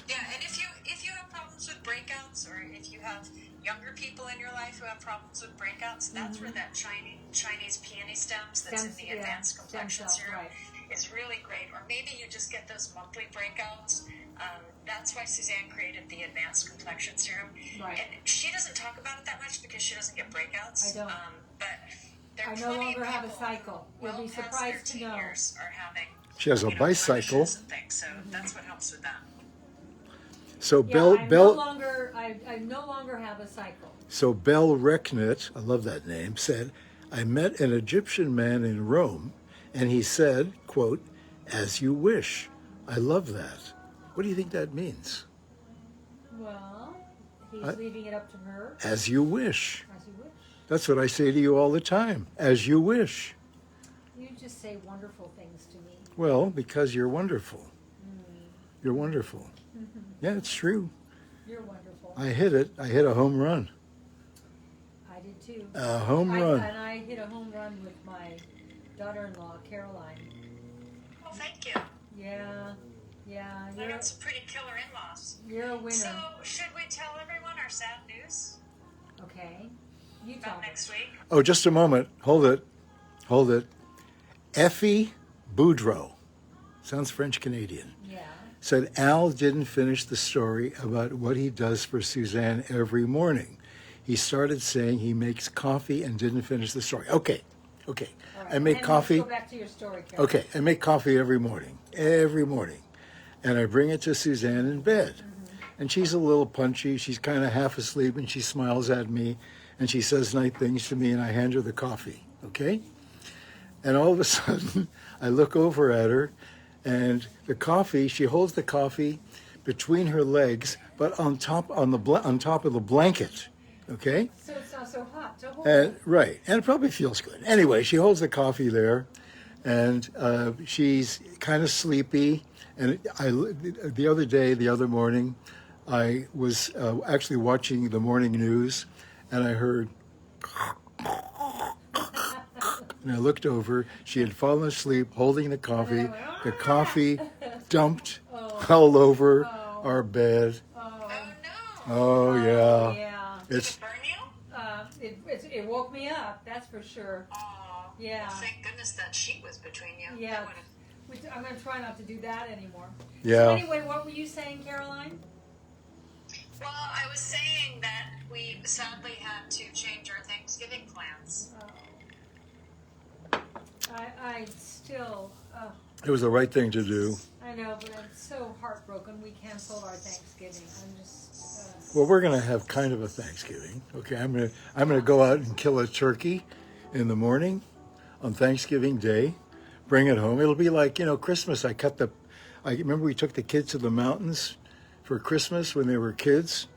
Yeah, and if you have problems with breakouts, or if you have younger people in your life who have problems with breakouts, that's where that Chinese peony stems that's in the advanced complexion serum is really great. Or maybe you just get those monthly breakouts. That's why Suzanne created the advanced complexion serum. Right. And she doesn't talk about it that much because she doesn't get breakouts. I don't. But there are I no plenty longer of have a people cycle. who, You'll be well past surprised to their know. years are having, She has a bicycle. blemishes and things, so that's what helps with that. So Yeah, Bell I no longer have a cycle. So Bell Recknett, I love that name, said, I met an Egyptian man in Rome, and he said, quote, as you wish. I love that. What do you think that means? Well, he's leaving it up to her. As you wish. As you wish. That's what I say to you all the time. As you wish. You just say wonderful things to me. Well, because you're wonderful. You're wonderful. Yeah, it's true. You're wonderful. I hit it. I hit a home run. I did too. A home run. And I hit a home run with my daughter-in-law, Caroline. Well, thank you. Yeah. I got some pretty killer in-laws. You're a winner. So, should we tell everyone our sad news Okay. You tell about me. next week? Oh, just a moment. Hold it. Effie Boudreau. Sounds French-Canadian. Yeah. Said Al didn't finish the story about what he does for Suzanne every morning. He started saying he makes coffee and didn't finish the story. Okay. All right. I make coffee. Let's go back to your story, Caroline. Okay, I make coffee every morning. And I bring it to Suzanne in bed. And she's a little punchy. She's kind of half asleep, and she smiles at me, and she says nice things to me, and I hand her the coffee, okay? And all of a sudden, I look over at her, and the coffee, she holds the coffee between her legs, but on top of the blanket, okay? So it's not so hot to hold it. Right, and it probably feels good. Anyway, she holds the coffee there, and she's kind of sleepy. And the other morning, I was actually watching the morning news, and I heard, and I looked over. She had fallen asleep, holding the coffee. The coffee dumped all over our bed. Oh, no. Oh yeah, Yeah. Did it's it burn you? It woke me up, that's for sure. Oh, Yeah. well, thank goodness that sheet was between you. Yeah. That would've- I'm going to try not to do that anymore. yeah. So anyway, what were you saying, Caroline? Well, I was saying that we sadly had to change our Thanksgiving plans. I still, It was the right thing to do. I know, but I'm so heartbroken. We canceled our Thanksgiving. I'm just, Well, we're going to have kind of a Thanksgiving. Okay, I'm gonna go out and kill a turkey in the morning on Thanksgiving Day. Bring it home. It'll be like, Christmas. I remember we took the kids to the mountains for Christmas when they were kids,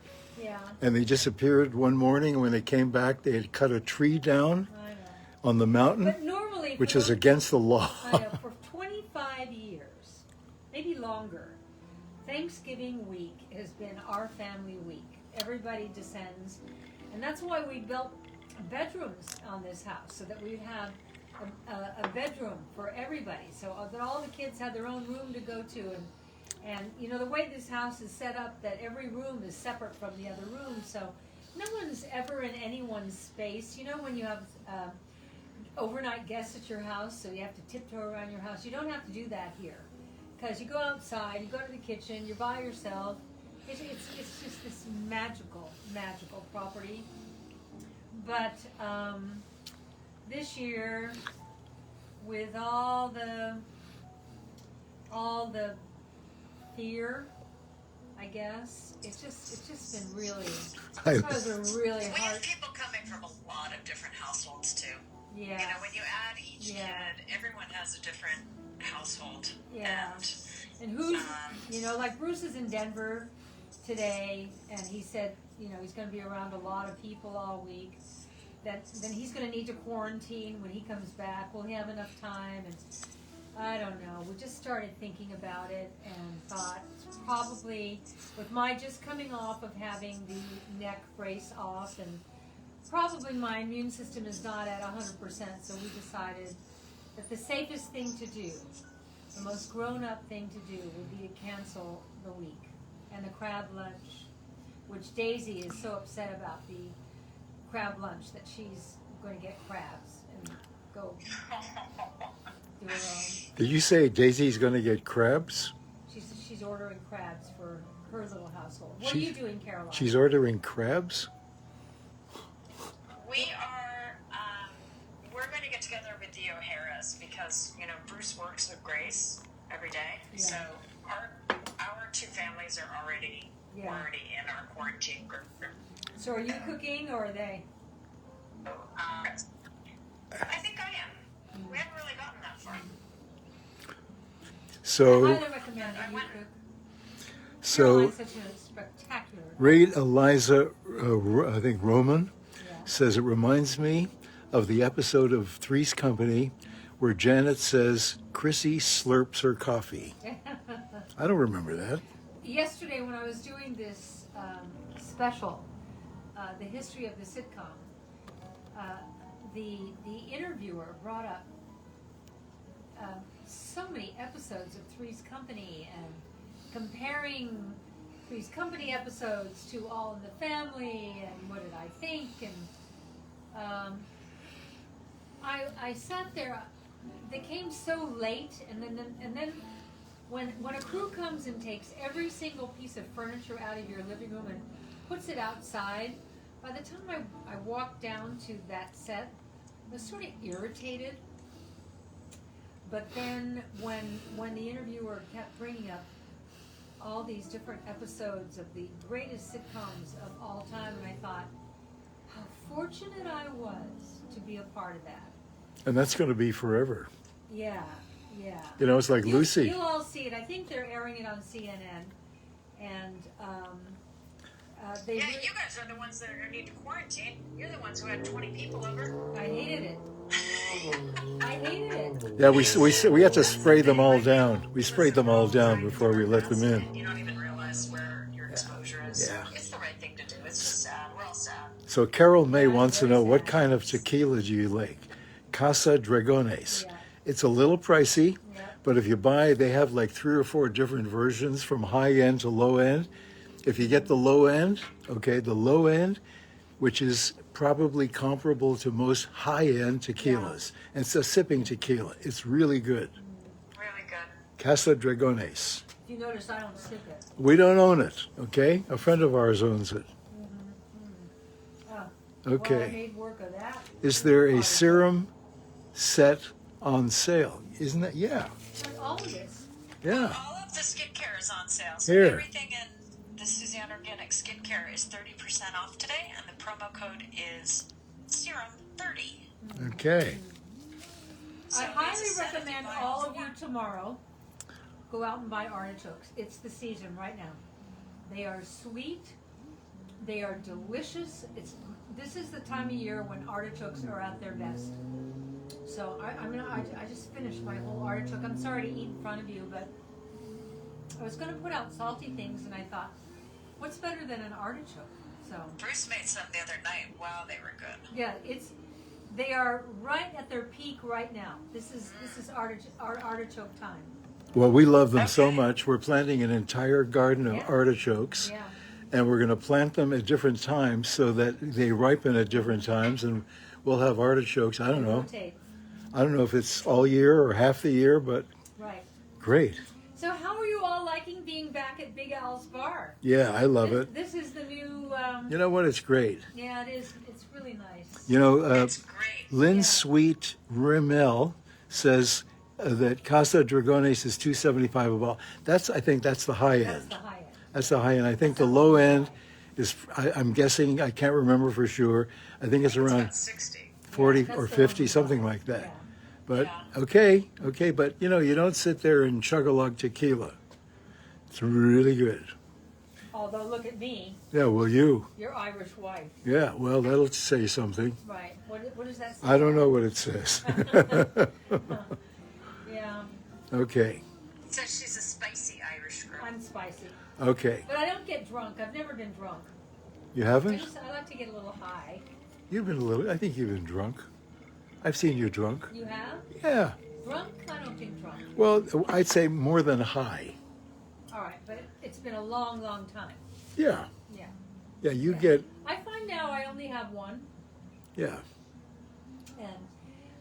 yeah, and they disappeared one morning. And when they came back, they had cut a tree down I know. on the mountain, But normally, which is against the law. I know, for 25 years, maybe longer, Thanksgiving week has been our family week. Everybody descends, and that's why we built bedrooms on this house, so that we'd have a bedroom for everybody, so that all the kids had their own room to go to, and the way this house is set up, that every room is separate from the other room, so no one's ever in anyone's space. When you have overnight guests at your house, so you have to tiptoe around your house. You don't have to do that here, because you go outside, you go to the kitchen, you're by yourself. It's just this magical property. But this year, with all the fear, I guess, it's just been really, it was a really We hard. have people coming from a lot of different households too. Yeah. When you add each kid, everyone has a different household. Yeah. And who's, like Bruce is in Denver today, and he said, he's going to be around a lot of people all week. Then he's going to need to quarantine when he comes back. Will he have enough time? And I don't know. We just started thinking about it and thought probably with my just coming off of having the neck brace off, and probably my immune system is not at 100%, so we decided that the safest thing to do, the most grown-up thing to do, would be to cancel the week and the crab lunch, which Daisy is so upset about the crab lunch that she's going to get crabs and go do her own. Did you say Daisy's going to get crabs? She's ordering crabs for her little household. What are you doing, Caroline? She's ordering crabs? We are, we're going to get together with the O'Haras because, Bruce works with Grace every day. Yeah. So our two families are already in our quarantine group. So are you cooking or are they? I think I am. We haven't really gotten that far. So, I highly recommend that you cook. so Caroline's such a spectacular. Rate Eliza, I think Roman, Yeah. says it reminds me of the episode of Three's Company where Janet says Chrissy slurps her coffee. I don't remember that. Yesterday when I was doing this special, the history of the sitcom, the interviewer brought up so many episodes of Three's Company and comparing Three's Company episodes to All in the Family and what did I think, and I sat there. They came so late, and then when a crew comes and takes every single piece of furniture out of your living room and puts it outside, by the time I walked down to that set, I was sort of irritated. But then when the interviewer kept bringing up all these different episodes of the greatest sitcoms of all time, and I thought, how fortunate I was to be a part of that. And that's going to be forever. Yeah, yeah. It's like Lucy. You'll all see it. I think they're airing it on CNN, and they. Yeah, you guys are the ones that need to quarantine. You're the ones who had 20 people over. I hated it. I hated it. Yeah, we had to spray them all down. We sprayed them all down before we let them in. You don't even realize where your exposure is. Yeah. It's the right thing to do. It's just sad. We're all sad. So Carol May wants to know, what kind of tequila do you like? Casa Dragones. Yeah. It's a little pricey, Yeah. but if you buy, they have like 3 or 4 different versions from high end to low end. If you get the low end, which is probably comparable to most high end tequilas, and it's a sipping tequila. It's really good. Really good. Casa Dragones. If you notice, I don't sip it. We don't own it, okay? A friend of ours owns it. Well, I Okay. made work of that. Is there a serum set on sale? Isn't that? Yeah. Like all of this. Yeah. All of the skincare is on sale. So Here. everything in the Suzanne Organic Skincare is 30% off today, and the promo code is serum30. Okay. So I it's a highly set if you recommend buy all all of you tomorrow go out and buy artichokes. It's the season right now. They are sweet. They are delicious. This is the time of year when artichokes are at their best. So I just finished my whole artichoke. I'm sorry to eat in front of you, but I was going to put out salty things, and I thought, what's better than an artichoke? So Bruce made some the other night. Wow, they were good. yeah, they are right at their peak right now. This is artichoke time. Well, we love them so Okay. much. We're planting an entire garden of Yeah. artichokes, Yeah. and we're going to plant them at different times so that they ripen at different times, and we'll have artichokes. I don't know. Rotate. I don't know if it's all year or half the year, but Right. great. So how are you all liking being back at Big Al's Bar? Yeah, I love it. This is the new. You know what? It's great. Yeah, it is. It's really nice. It's great. Lynn Yeah. Sweet Rimmel says that Casa Dragones is $275 a bottle. I think that's the high That's end. the high end. That's the high end. I think the low end is, I'm guessing, I can't remember for sure. I think it's around About 60. 40 That's or the 50, one. something like that. Yeah. But Yeah. okay, but you know, you don't sit there and chug a lug tequila. It's really good. Although, look at me, Yeah, well, you. your Irish wife. Yeah, well, that'll say something. Right. What does that say? I don't know what it says. Yeah, Okay, So she's a spicy Irish girl. I'm spicy. okay. But I don't get drunk. I've never been drunk. You haven't? I like to get a little high. You've been a little, I think you've been drunk. I've seen you drunk. You have? Yeah. Drunk? I don't think drunk. Well, I'd say more than high. All right, but it's been a long, long time. Yeah. Yeah. Yeah, you Yeah. get, I find now I only have one, yeah. and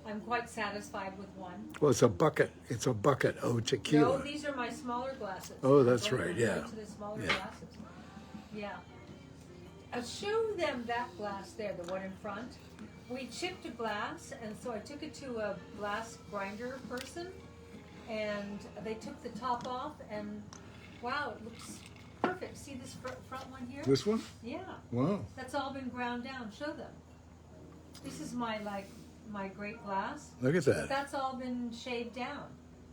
I'm quite satisfied with one. Well, it's a bucket. It's a bucket. Oh, tequila. No, these are my smaller glasses. Oh, that's I'm going right, yeah. to the smaller Yeah. glasses. Yeah. I'll show them that glass there, the one in front. We chipped a glass, and so I took it to a glass grinder person, and they took the top off, and wow, it looks perfect. See this front one here? This one? Yeah, Wow. that's all been ground down. Show them. This is my great glass. Look at But that. that's all been shaved down.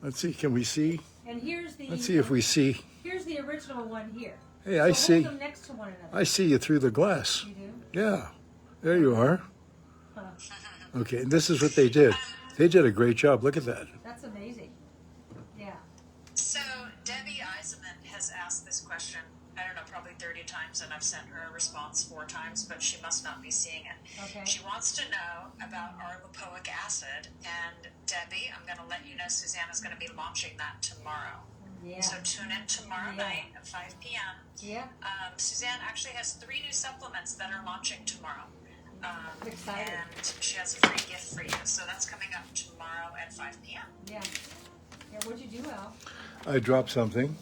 Let's see. Can we see? And here's the. Let's see if we see. Here's the original one here. Hey, I So see. Hold them next to one another. I see you through the glass. You do? Yeah. There you are. Huh. Okay, and this is what they did. They did a great job. Look at that. That's amazing. Yeah. So Debbie Eisenman has asked this question, I don't know, probably 30 times, and I've sent her a response 4 times, but she must not be seeing it. Okay. She wants to know about our lipoic acid, and Debbie, I'm going to let you know Suzanne is going to be launching that tomorrow. Yeah. So tune in tomorrow Yeah. night at 5 p.m. Yeah. Suzanne actually has 3 new supplements that are launching tomorrow. Excited. And she has a free gift for you. So that's coming up tomorrow at 5 p.m. Yeah. Yeah. What'd you do, Al? I dropped something.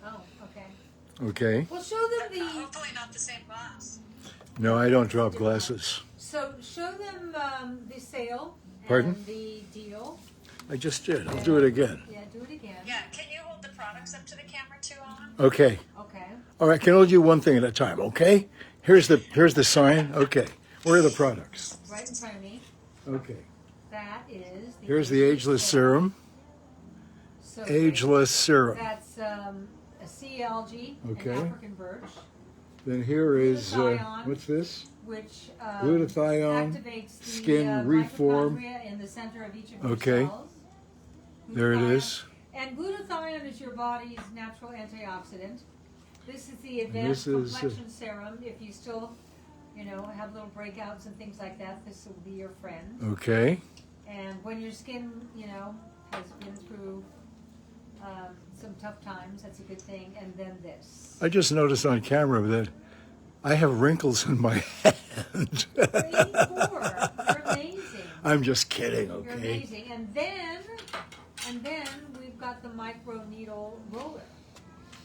Oh, okay. Okay. Well, show them the. Hopefully not the same glass. No, I don't drop glasses. So show them the sale. Pardon? And the deal. I just did. I'll do it again. Yeah. Do it again. Yeah, can you hold the products up to the camera too, Alan? Okay. Okay. All right. Can only do one thing at a time. Okay. Here's the sign. Okay. Where are the products? Right in front of me. Okay. That is. Here's the ageless serum. So Ageless serum. That's a sea algae, Okay. an African birch, Then here is Glutathione. what's this? which Glutathione, activates the skin reform. mitochondria in the center of each of your Okay. cells. There it Glutathione. is. And glutathione is your body's natural antioxidant. This is the And advanced this is, complexion serum. If you still, have little breakouts and things like that, this will be your friend. Okay. And when your skin, has been through some tough times, that's a good thing. And then this. I just noticed on camera that I have wrinkles in my hand. You're amazing. I'm just kidding. You're Okay. amazing. And then we've got the micro needle roller.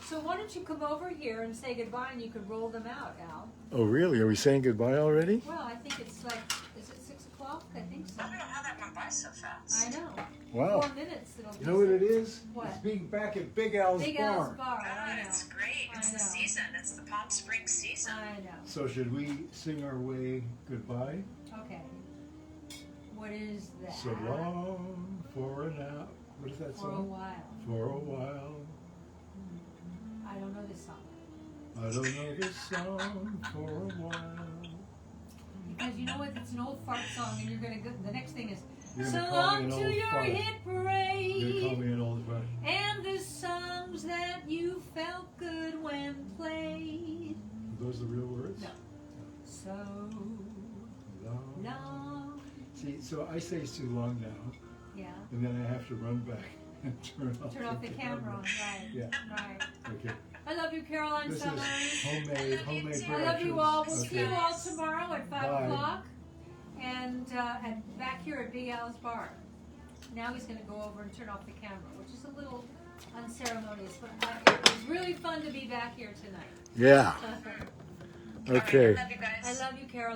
So why don't you come over here and say goodbye, and you could roll them out, Al? Oh, really? Are we saying goodbye already? Well, I think it's like, is it 6 o'clock? I think so. I don't know how that went by so fast. I know. Wow. 4 minutes. It'll You know what it be is? What? It's being back at Big Al's Big Bar. Al's Bar. I God, know. it's great. It's I the know. season. It's the Palm Springs season. I know. So should we sing our way goodbye? Okay. What is that? So long for now. What is that For a song? while. For a while. I don't know this song. I don't know this song for a while. Because you know what? It's an old fart song, and you're gonna go. The next thing is You're so gonna call me long an to old your fart. hit You're gonna call parade, me an old fart. and the songs that you felt good when played. Are those the real words? No. So Long. long. See, so I say it's too long now, Yeah. and then I have to run back and turn off the camera on. Right. Yeah. Right. Okay. I love you, Caroline This is Summers. homemade I love productions. you all. We'll see you Okay. all tomorrow at 5 Bye. o'clock. And back here at Big Al's Bar. Now he's going to go over and turn off the camera, which is a little unceremonious, but it was really fun to be back here tonight. Yeah. All right, Okay. I love you guys. I love you, Caroline.